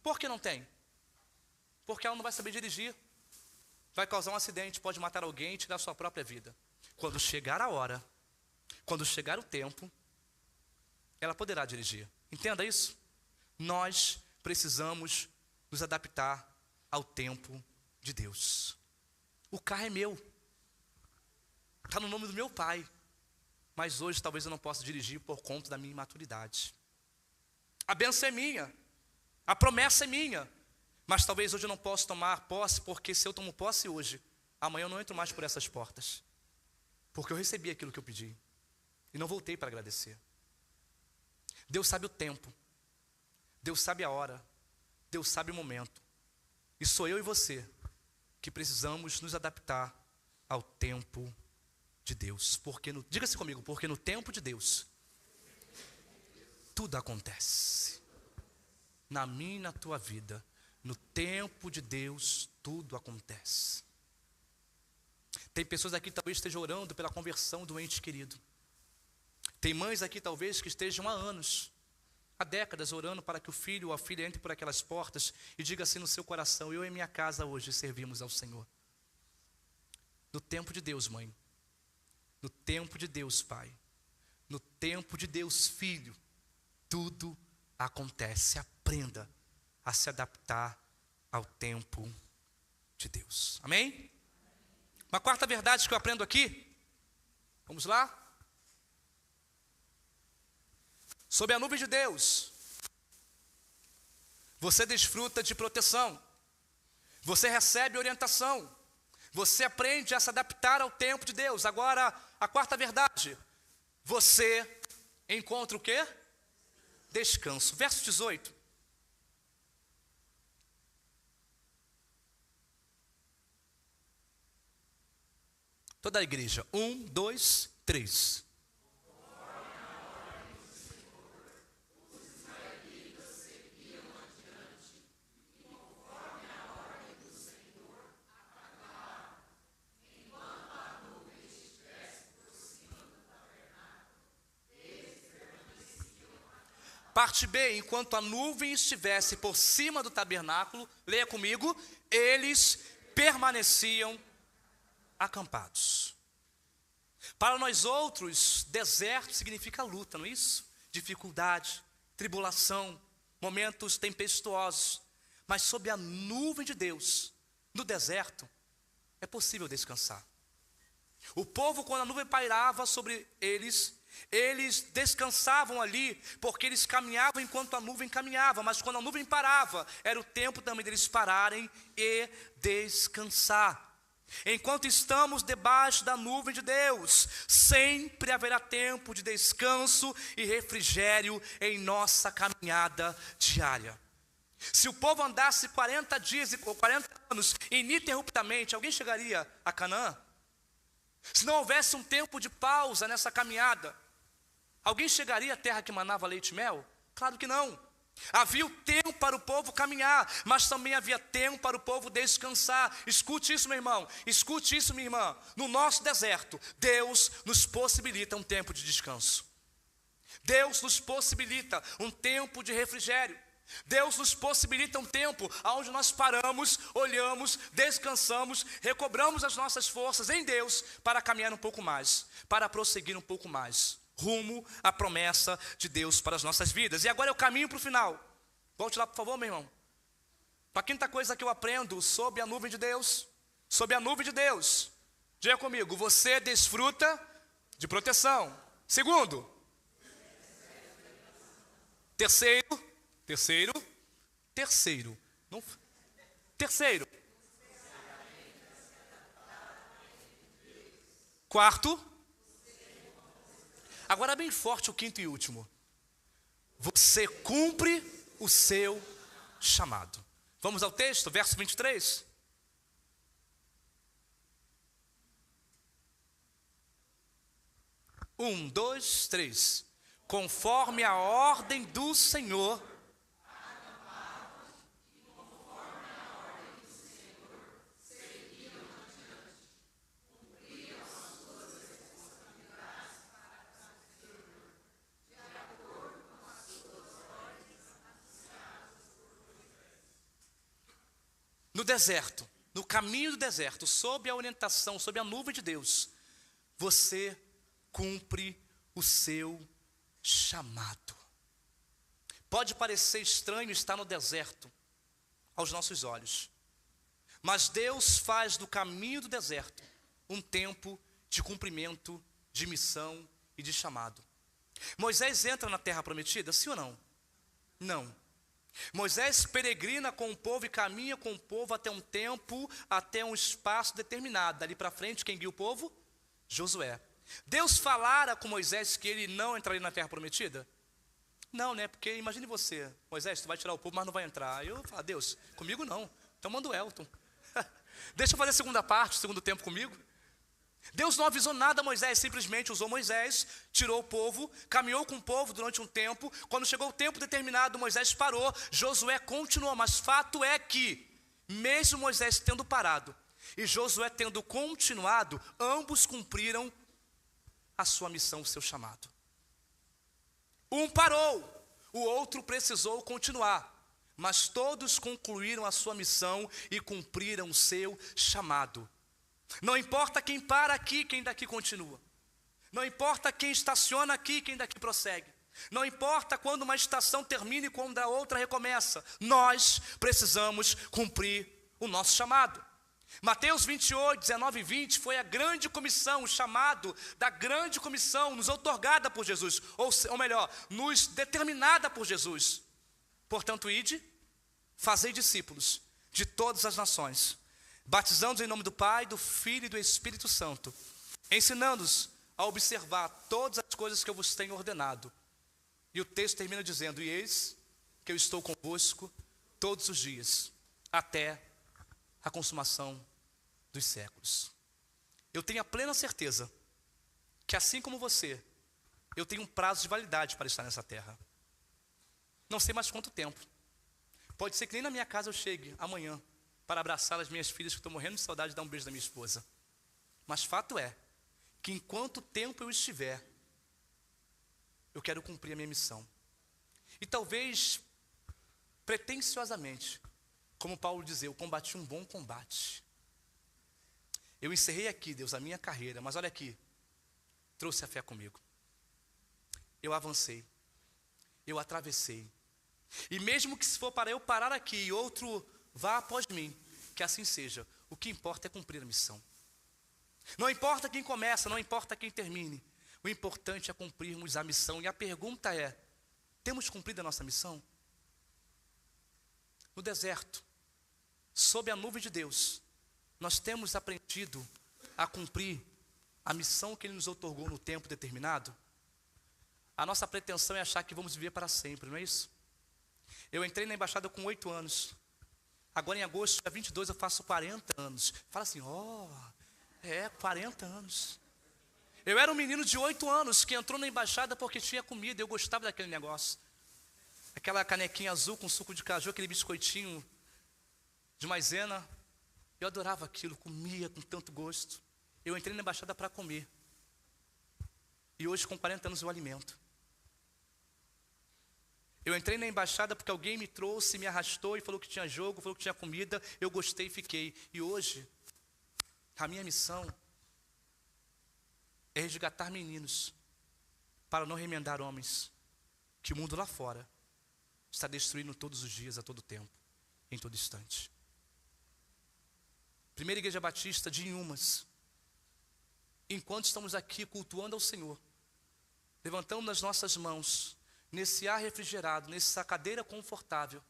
A: Por que não tem? Porque ela não vai saber dirigir. Vai causar um acidente, pode matar alguém e tirar a sua própria vida. Quando chegar a hora, quando chegar o tempo, ela poderá dirigir. Entenda isso? Nós precisamos nos adaptar ao tempo de Deus. O carro é meu. Está no nome do meu pai. Mas hoje talvez eu não possa dirigir por conta da minha imaturidade. A bênção é minha. A promessa é minha. Mas talvez hoje eu não possa tomar posse, porque se eu tomo posse hoje, amanhã eu não entro mais por essas portas. Porque eu recebi aquilo que eu pedi. E não voltei para agradecer. Deus sabe o tempo. Deus sabe a hora. Deus sabe o momento. E sou eu e você que precisamos nos adaptar ao tempo de Deus. Diga-se comigo, porque no tempo de Deus, tudo acontece. Na minha e na tua vida, no tempo de Deus, tudo acontece. Tem pessoas aqui que talvez estejam orando pela conversão do ente querido. Tem mães aqui talvez que estejam há anos, há décadas, orando para que o filho ou a filha entre por aquelas portas e diga assim no seu coração: eu e minha casa hoje servimos ao Senhor. No tempo de Deus, mãe. No tempo de Deus, pai. No tempo de Deus, filho. Tudo acontece. Aprenda a se adaptar ao tempo de Deus. Amém? Uma quarta verdade que eu aprendo aqui. Vamos lá? Sob a nuvem de Deus, você desfruta de proteção. Você recebe orientação. Você aprende a se adaptar ao tempo de Deus. Agora, a quarta verdade. Você encontra o quê? Descanso. Verso 18. Toda a igreja. 1, 2, 3. Parte B, enquanto a nuvem estivesse por cima do tabernáculo, leia comigo, eles permaneciam acampados. Para nós outros, deserto significa luta, não é isso? Dificuldade, tribulação, momentos tempestuosos. Mas sob a nuvem de Deus, no deserto, é possível descansar. O povo, quando a nuvem pairava sobre eles descansavam ali, porque eles caminhavam enquanto a nuvem caminhava. Mas quando a nuvem parava, era o tempo também deles pararem e descansar. Enquanto estamos debaixo da nuvem de Deus, sempre haverá tempo de descanso e refrigério em nossa caminhada diária. Se o povo andasse 40 dias ou 40 anos ininterruptamente, alguém chegaria a Canaã? Se não houvesse um tempo de pausa nessa caminhada, alguém chegaria à terra que manava leite e mel? Claro que não. Havia o tempo para o povo caminhar, mas também havia tempo para o povo descansar. Escute isso, meu irmão, escute isso, minha irmã. No nosso deserto, Deus nos possibilita um tempo de descanso. Deus nos possibilita um tempo de refrigério. Deus nos possibilita um tempo onde nós paramos, olhamos, descansamos, recobramos as nossas forças em Deus para caminhar um pouco mais, para prosseguir um pouco mais, rumo à promessa de Deus para as nossas vidas. E agora eu caminho para o final. Volte lá, por favor, meu irmão. Para a quinta coisa que eu aprendo sob a nuvem de Deus, sob a nuvem de Deus, diga comigo, você desfruta de proteção. Segundo, terceiro, quarto, Agora bem forte o quinto e último. Você cumpre o seu chamado. Vamos ao texto, verso 23. Um, dois, três. Conforme a ordem do Senhor. No deserto, no caminho do deserto, sob a orientação, sob a nuvem de Deus, você cumpre o seu chamado. Pode parecer estranho estar no deserto aos nossos olhos, mas Deus faz do caminho do deserto um tempo de cumprimento, de missão e de chamado. Moisés entra na terra prometida, sim ou não? Não. Moisés peregrina com o povo e caminha com o povo até um tempo, até um espaço determinado. Dali para frente, quem guia o povo? Josué. Deus falara com Moisés que ele não entraria na terra prometida? Não, né? Porque imagine você, Moisés, tu vai tirar o povo, mas não vai entrar. Eu falo, Deus, comigo não. Então manda o Elton. Deixa eu fazer a segunda parte, o segundo tempo comigo. Deus não avisou nada a Moisés, simplesmente usou Moisés, tirou o povo, caminhou com o povo durante um tempo. Quando chegou o tempo determinado, Moisés parou, Josué continuou. Mas fato é que, mesmo Moisés tendo parado e Josué tendo continuado, ambos cumpriram a sua missão, o seu chamado. Um parou, o outro precisou continuar, mas todos concluíram a sua missão e cumpriram o seu chamado. Não importa quem para aqui, quem daqui continua. Não importa quem estaciona aqui, quem daqui prossegue. Não importa quando uma estação termina e quando a outra recomeça. Nós precisamos cumprir o nosso chamado. Mateus 28, 19 e 20 foi a grande comissão, o chamado da grande comissão nos outorgada por Jesus. Ou melhor, nos determinada por Jesus. Portanto, ide, fazei discípulos de todas as nações, batizando-os em nome do Pai, do Filho e do Espírito Santo, ensinando-os a observar todas as coisas que eu vos tenho ordenado. E o texto termina dizendo: e eis que eu estou convosco todos os dias, até a consumação dos séculos. Eu tenho a plena certeza que, assim como você, eu tenho um prazo de validade para estar nessa terra. Não sei mais quanto tempo. Pode ser que nem na minha casa eu chegue amanhã para abraçar as minhas filhas, que estou morrendo de saudade de dar um beijo da minha esposa. Mas fato é que enquanto tempo eu estiver, eu quero cumprir a minha missão. E talvez, pretensiosamente, como Paulo dizia, eu combati um bom combate. Eu encerrei aqui, Deus, a minha carreira, mas olha aqui, trouxe a fé comigo. Eu avancei, eu atravessei. E mesmo que se for para eu parar aqui e outro vá após mim, que assim seja. O que importa é cumprir a missão. Não importa quem começa, não importa quem termine. O importante é cumprirmos a missão. E a pergunta é: temos cumprido a nossa missão? No deserto, sob a nuvem de Deus, nós temos aprendido a cumprir a missão que Ele nos outorgou no tempo determinado? A nossa pretensão é achar que vamos viver para sempre, não é isso? Eu entrei na embaixada com 8 anos. Agora em agosto, dia 22, eu faço 40 anos. Fala assim, 40 anos. Eu era um menino de 8 anos que entrou na embaixada porque tinha comida. Eu gostava daquele negócio. Aquela canequinha azul com suco de caju, aquele biscoitinho de maisena. Eu adorava aquilo, comia com tanto gosto. Eu entrei na embaixada para comer. E hoje, com 40 anos, eu alimento. Eu entrei na embaixada porque alguém me trouxe, me arrastou e falou que tinha jogo, falou que tinha comida. Eu gostei e fiquei. E hoje, a minha missão é resgatar meninos para não remendar homens que o mundo lá fora está destruindo todos os dias, a todo tempo, em todo instante. Primeira Igreja Batista de Inhumas. Enquanto estamos aqui cultuando ao Senhor, levantamos as nossas mãos nesse ar refrigerado, nessa cadeira confortável,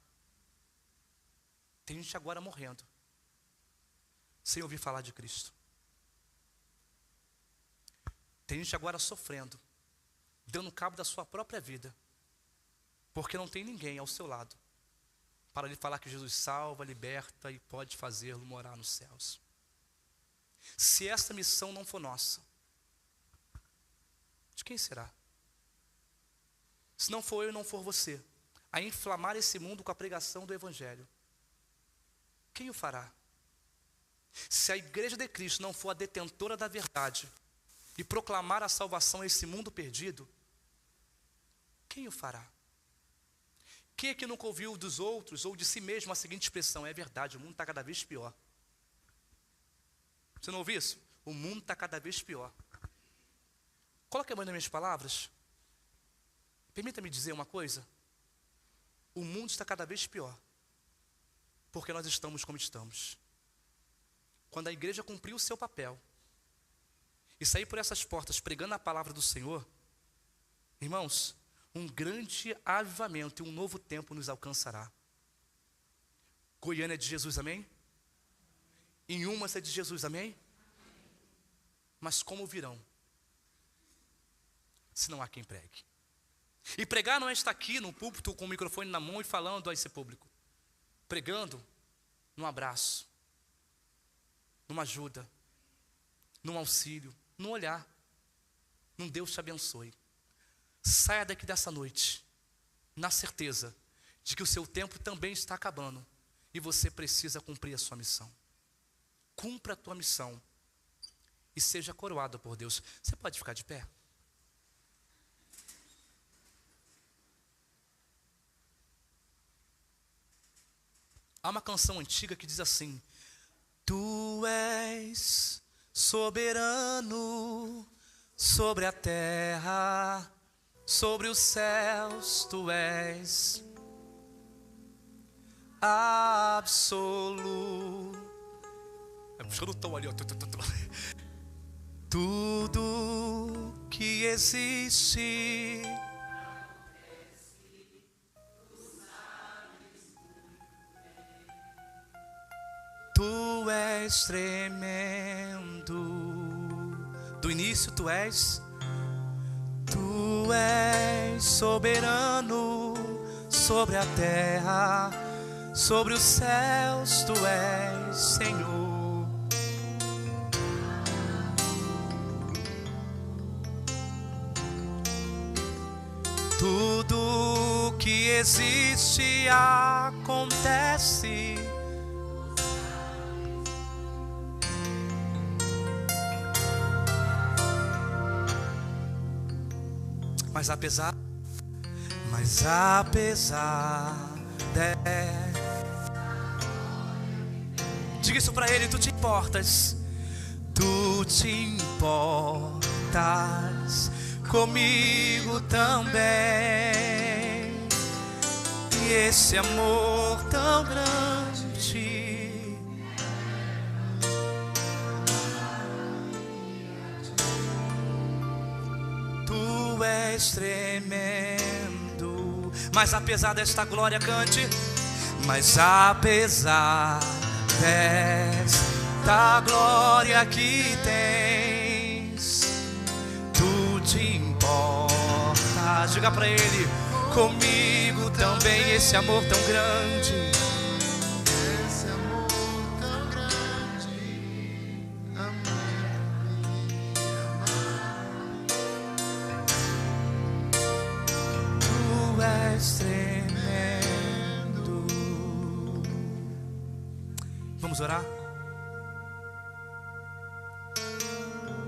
A: tem gente agora morrendo sem ouvir falar de Cristo. Tem gente agora sofrendo dando cabo da sua própria vida, porque não tem ninguém ao seu lado para lhe falar que Jesus salva, liberta e pode fazê-lo morar nos céus. Se essa missão não for nossa, de quem será? Se não for eu e não for você, a inflamar esse mundo com a pregação do Evangelho, quem o fará? Se a igreja de Cristo não for a detentora da verdade e proclamar a salvação a esse mundo perdido, quem o fará? Quem é que nunca ouviu dos outros ou de si mesmo a seguinte expressão: é verdade, o mundo está cada vez pior? Você não ouviu isso? O mundo está cada vez pior. Coloque a mão nas minhas palavras. Permita-me dizer uma coisa. O mundo está cada vez pior, porque nós estamos como estamos. Quando a igreja cumprir o seu papel e sair por essas portas pregando a palavra do Senhor, irmãos, um grande avivamento e um novo tempo nos alcançará. Goiânia é de Jesus, amém? Inhumas é de Jesus, amém? Mas como virão, se não há quem pregue? E pregar não é estar aqui no púlpito com o microfone na mão e falando a esse público. Pregando num abraço, numa ajuda, num auxílio, num olhar, num Deus te abençoe. Saia daqui dessa noite na certeza de que o seu tempo também está acabando e você precisa cumprir a sua missão. Cumpra a tua missão e seja coroado por Deus. Você pode ficar de pé? Há uma canção antiga que diz assim: Tu és soberano sobre a terra, sobre os céus, tu és absoluto. É puxando o tom ali, ó. Tudo que existe tu és tremendo. Do início tu és soberano sobre a terra, sobre os céus tu és Senhor. Tudo que existe acontece Mas apesar diga isso pra ele: tu te importas comigo também. E esse amor tão grande tu és tremendo. Mas apesar desta glória, cante: mas apesar desta glória que tens, tu te importas. Diga pra ele: comigo também esse amor tão grande. Tremendo. Vamos orar?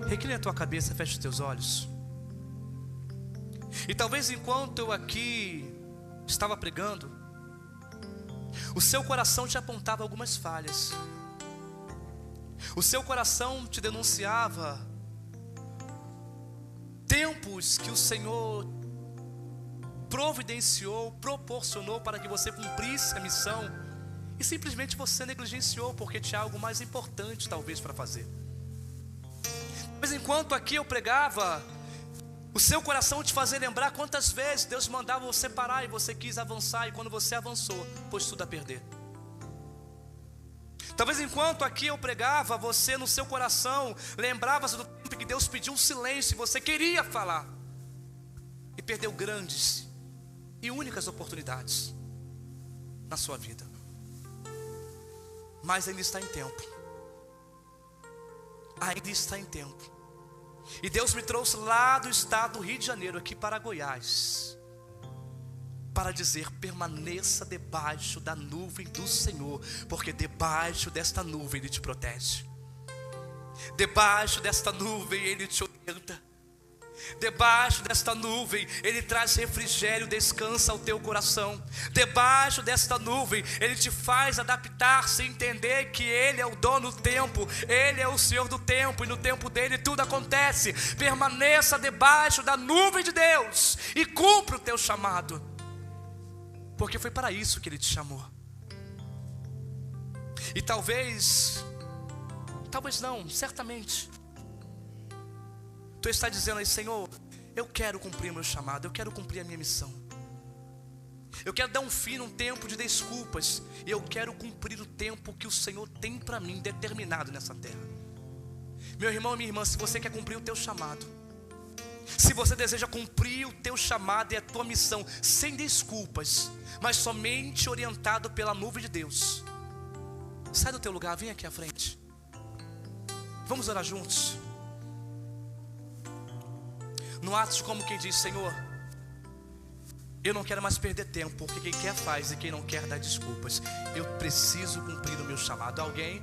A: Recline a tua cabeça, feche os teus olhos. E talvez enquanto eu aqui estava pregando, o seu coração te apontava algumas falhas. O seu coração te denunciava tempos que o Senhor providenciou, proporcionou para que você cumprisse a missão e simplesmente você negligenciou porque tinha algo mais importante talvez para fazer. Mas enquanto aqui eu pregava, o seu coração te fazia lembrar quantas vezes Deus mandava você parar e você quis avançar, e quando você avançou, pôs tudo a perder. Talvez enquanto aqui eu pregava, você no seu coração lembrava-se do tempo que Deus pediu um silêncio e você queria falar, e perdeu grandes e únicas oportunidades na sua vida. Mas ainda está em tempo. Ainda está em tempo. E Deus me trouxe lá do estado do Rio de Janeiro aqui para Goiás, para dizer: permaneça debaixo da nuvem do Senhor, porque debaixo desta nuvem Ele te protege, debaixo desta nuvem Ele te orienta, debaixo desta nuvem Ele traz refrigério, descansa ao teu coração. Debaixo desta nuvem Ele te faz adaptar-se, entender que Ele é o dono do tempo, Ele é o Senhor do tempo, e no tempo dEle tudo acontece. Permaneça debaixo da nuvem de Deus e cumpra o teu chamado, porque foi para isso que Ele te chamou. E talvez não, certamente tu está dizendo aí: Senhor, eu quero cumprir o meu chamado, eu quero cumprir a minha missão, eu quero dar um fim num tempo de desculpas, e eu quero cumprir o tempo que o Senhor tem para mim determinado nessa terra. Meu irmão e minha irmã, se você quer cumprir o teu chamado, se você deseja cumprir o teu chamado e a tua missão sem desculpas, mas somente orientado pela nuvem de Deus, sai do teu lugar, vem aqui à frente. Vamos orar juntos. No ato como quem diz: Senhor, eu não quero mais perder tempo, porque quem quer faz e quem não quer dá desculpas. Eu preciso cumprir o meu chamado. Alguém?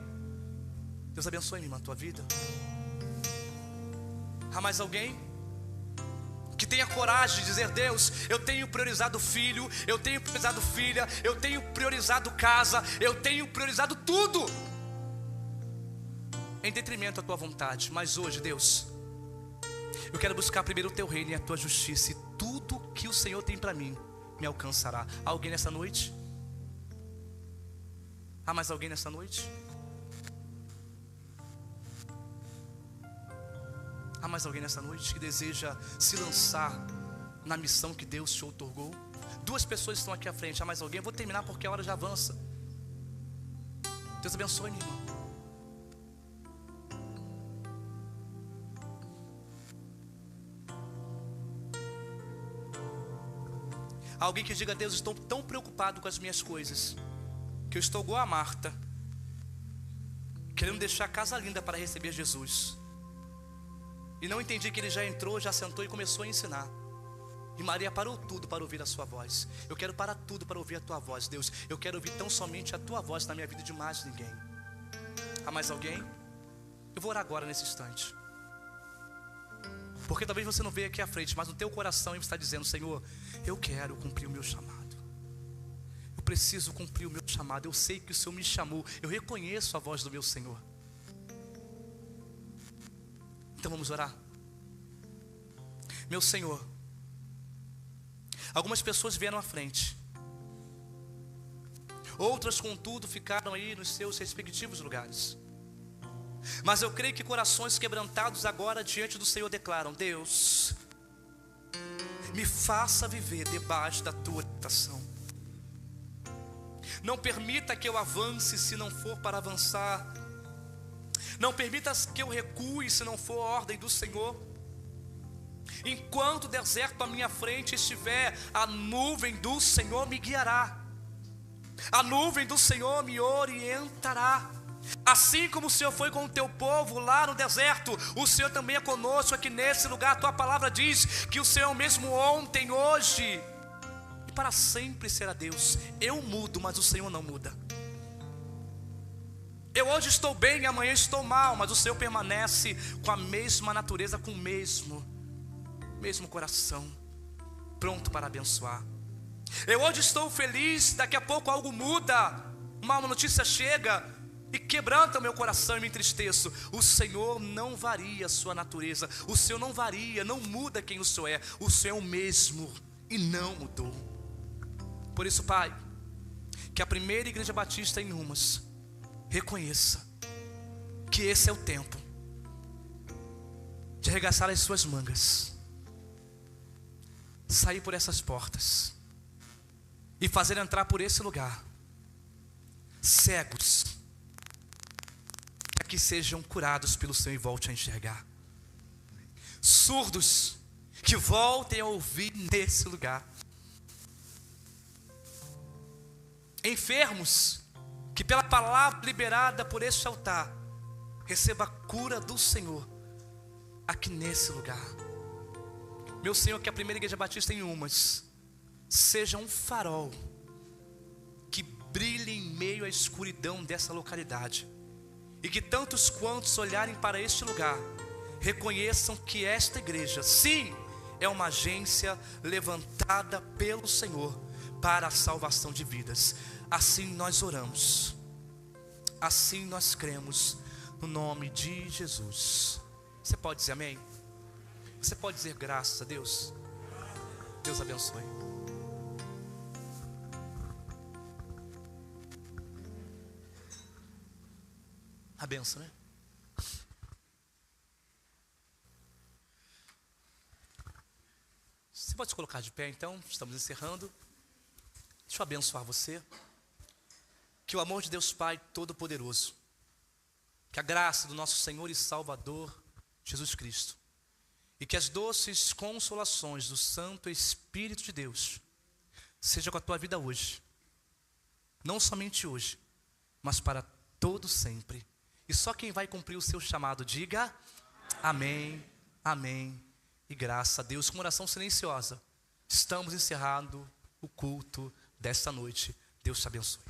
A: Deus abençoe, minha irmã, a tua vida. Há mais alguém que tenha coragem de dizer: Deus, eu tenho priorizado filho, eu tenho priorizado filha, eu tenho priorizado casa, eu tenho priorizado tudo em detrimento da tua vontade. Mas hoje, Deus, eu quero buscar primeiro o teu reino e a tua justiça, e tudo que o Senhor tem para mim me alcançará. Há alguém nessa noite? Há mais alguém nessa noite? Há mais alguém nessa noite que deseja se lançar na missão que Deus te outorgou? 2 pessoas estão aqui à frente. Há mais alguém? Eu vou terminar porque a hora já avança. Deus abençoe, minha irmã. Alguém que diga: Deus, estou tão preocupado com as minhas coisas, que eu estou igual a Marta, querendo deixar a casa linda para receber Jesus, e não entendi que Ele já entrou, já sentou e começou a ensinar. E Maria parou tudo para ouvir a sua voz. Eu quero parar tudo para ouvir a tua voz, Deus. Eu quero ouvir tão somente a tua voz na minha vida, de mais ninguém. Há mais alguém? Eu vou orar agora nesse instante, porque talvez você não veja aqui à frente, mas no teu coração ele está dizendo: Senhor, eu quero cumprir o meu chamado, eu preciso cumprir o meu chamado. Eu sei que o Senhor me chamou, eu reconheço a voz do meu Senhor. Então vamos orar. Meu Senhor, algumas pessoas vieram à frente, outras contudo ficaram aí nos seus respectivos lugares, mas eu creio que corações quebrantados agora diante do Senhor declaram: Deus, me faça viver debaixo da tua orientação. Não permita que eu avance se não for para avançar. Não permita que eu recue se não for a ordem do Senhor. Enquanto o deserto à minha frente estiver, a nuvem do Senhor me guiará, a nuvem do Senhor me orientará. Assim como o Senhor foi com o teu povo lá no deserto, o Senhor também é conosco aqui nesse lugar. A tua palavra diz que o Senhor é o mesmo ontem, hoje e para sempre será Deus. Eu mudo, mas o Senhor não muda. Eu hoje estou bem, amanhã estou mal, mas o Senhor permanece com a mesma natureza, com o mesmo coração, pronto para abençoar. Eu hoje estou feliz, daqui a pouco algo muda, uma notícia chega e quebranta o meu coração e me entristeço. O Senhor não varia a sua natureza, o Senhor não varia, não muda quem o Senhor é. O Senhor é o mesmo e não mudou. Por isso, Pai, que a primeira igreja batista em Umas reconheça que esse é o tempo de arregaçar as suas mangas, sair por essas portas e fazer entrar por esse lugar cegos, que sejam curados pelo Senhor e volte a enxergar, surdos, que voltem a ouvir nesse lugar. Enfermos, que pela palavra liberada por este altar, receba a cura do Senhor aqui nesse lugar. Meu Senhor, que a primeira igreja batista em Umas seja um farol que brilhe em meio à escuridão dessa localidade, e que tantos quantos olharem para este lugar reconheçam que esta igreja, sim, é uma agência levantada pelo Senhor para a salvação de vidas. Assim nós oramos, assim nós cremos, no nome de Jesus. Você pode dizer amém? Você pode dizer graças a Deus? Deus abençoe. A benção, né? Você pode se colocar de pé então, estamos encerrando. Deixa eu abençoar você. Que o amor de Deus Pai Todo-Poderoso, que a graça do nosso Senhor e Salvador Jesus Cristo, e que as doces consolações do Santo Espírito de Deus seja com a tua vida hoje, não somente hoje, mas para todo sempre. E só quem vai cumprir o seu chamado diga amém, amém e graças a Deus. Com uma oração silenciosa, estamos encerrando o culto desta noite. Deus te abençoe.